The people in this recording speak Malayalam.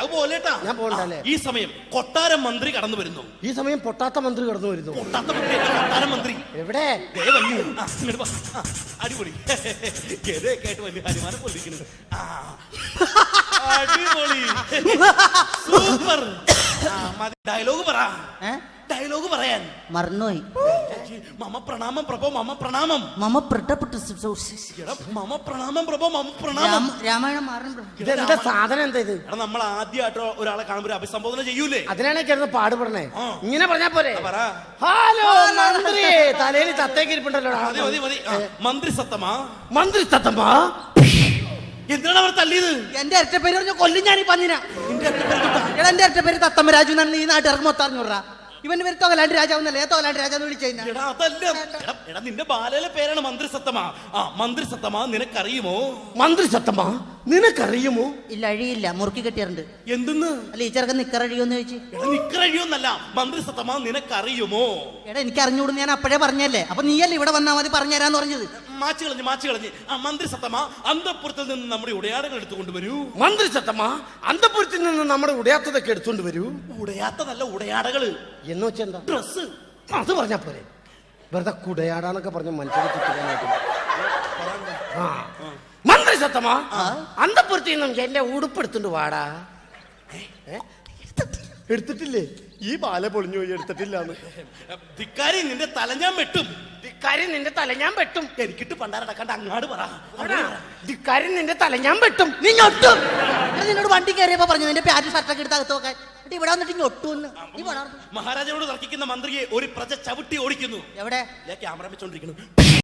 അത് പോലെട്ടാ. ഞാൻ പോകണ്ടല്ലേ? ഈ സമയം കൊട്ടാരം മന്ത്രി കടന്നു വരുന്നു. ഈ സമയം പൊട്ടാത്ത മന്ത്രി കടന്നു വരുന്നു. പൊട്ടാത്ത മന്ത്രി അല്ല, കൊട്ടാരം മന്ത്രി. എവിടെ? അടിപൊളി കേട്ട് വലിയ ഹനുമാനെ പൊളിക്കുന്നത്. അടിപൊളി, സൂപ്പർ. ഡയലോഗ് പറ. ഡയലോഗ് പറയാൻ മറന്നുപോയി. മമ പ്രണാമം പ്രഭോ, മമ പ്രണാമം. മമ പ്രണാമം പ്രഭോ, മമ പ്രണാമം. രാമായണം മാറണം. ഇതെന്താ സാധനം? എന്താ ഇത്? നമ്മൾ ആദ്യമായിട്ട് ഒരാളെ കാണുമ്പോൾ ഒരു അഭിസംബോധന ചെയ്യൂലേ? അതിനാണ് കിടന്ന് പാടുപെടണേ. ഇങ്ങനെ പറഞ്ഞാ പോരെ? ഹലോ മന്ത്രി, തലയിൽ തത്തേക്ക് ഇരിപ്പുണ്ടല്ലോ. മതി മതി. മന്ത്രി സത്തമാ? മന്ത്രി സത്തമാ? എന്തിനാണ് അവർ തല്ലിയത്? എന്റെ ഇരട്ട പേര് പറഞ്ഞ കൊല്ലും ഞാൻ ഈ പന്നിനാ. എന്റെ ഇരട്ട പേര് തത്തമ്മരാജു എന്നാണ് ഈ നാട്ടുകാർക്ക് മൊത്തം അറിഞ്ഞൂടാ. ഇവന്റെ പേര് തൊകലാണ്ട് രാജാവുന്നല്ലേ? തൊകലാണ്ട് രാജാന്ന് വിളിച്ചു. നിന്റെ ബാലയിലെ പേരാണ് മന്ത്രി സത്തമാ. മന്ത്രി സത്തമാ, നിനക്കറിയുമോ? മന്ത്രി സത്തമാ, നിനക്കറിയുമോ? ഇല്ല, അഴിയില്ല, മുറുക്കി കെട്ടിയിട്ടുണ്ട്. എന്തെന്ന്? അല്ല, ഈ ചെറുക്കൻ നിക്കറഴിയോന്ന് ചോദിച്ചു. നിക്കറഴിയോന്നല്ല, മന്ത്രി സത്തമാ, നിനക്കറിയുമോ? എടാ, എനിക്ക് അറിഞ്ഞൂടുന്ന് ഞാൻ അപ്പോഴേ പറഞ്ഞല്ലേ. അപ്പൊ നീയല്ലേ ഇവിടെ വന്നാൽ മതി പറഞ്ഞു തരാന്ന് പറഞ്ഞത്. മാച്ചു കളഞ്ഞ്. മന്ത്രി സത്തമാ, അന്തഃപുരത്തിൽ നിന്ന് നമ്മുടെ ഉടയാടകൾ എടുത്തുകൊണ്ട് വരൂ. മന്ത്രി സത്തമാ, അന്തഃപുരത്തിൽ നിന്ന് നമ്മുടെ ഉടയാത്തതൊക്കെ എടുത്തോണ്ട് വരൂ. ഉടയാത്തതല്ല, ഉടയാടകള് എന്ന് വെച്ചെന്താ? ഡ്രസ്. അത് പറഞ്ഞാ പോരെ? വെറുതെ കുടയാടാന്നൊക്കെ പറഞ്ഞ മനുഷ്യരെ. മന്ത്രി സത്തമാ, അന്തഃപുരത്തിൽ നിന്നും എന്റെ ഉടുപ്പ് എടുത്തോണ്ട് വാടാ. എടുത്തിട്ടില്ലേ? ഈ ബാല പൊളിഞ്ഞു പോയി, എടുത്തിട്ടില്ലാന്ന്. ധിക്കാരി, നിന്റെ തല ഞാൻ വെട്ടും. ധിക്കാരി, നിന്റെ തല ഞാൻ വെട്ടും. എനിക്കിട്ട് പണ്ടാരടക്കാണ്ട് അങ്ങാട് പറ. ധിക്കാരി, നിന്റെ തല ഞാൻ വെട്ടും. നീ ഞൊട്ടും. നിന്നോട് വണ്ടി കയറിയപ്പോ പറഞ്ഞു നിന്റെ പ്യാറ്റ് ഷർട്ടൊക്കെ എടുത്ത് അകത്ത് നോക്കാൻ. ഇവിടെ വന്നിട്ട് ഞൊട്ടൂന്ന്. മഹാരാജാവോട് തർക്കിക്കുന്ന മന്ത്രിയെ ഒരു പ്രജ ചവിട്ടി ഓടിക്കുന്നു. എവിടെ? ക്യാമറ വെച്ചോണ്ടിരിക്കുന്നു.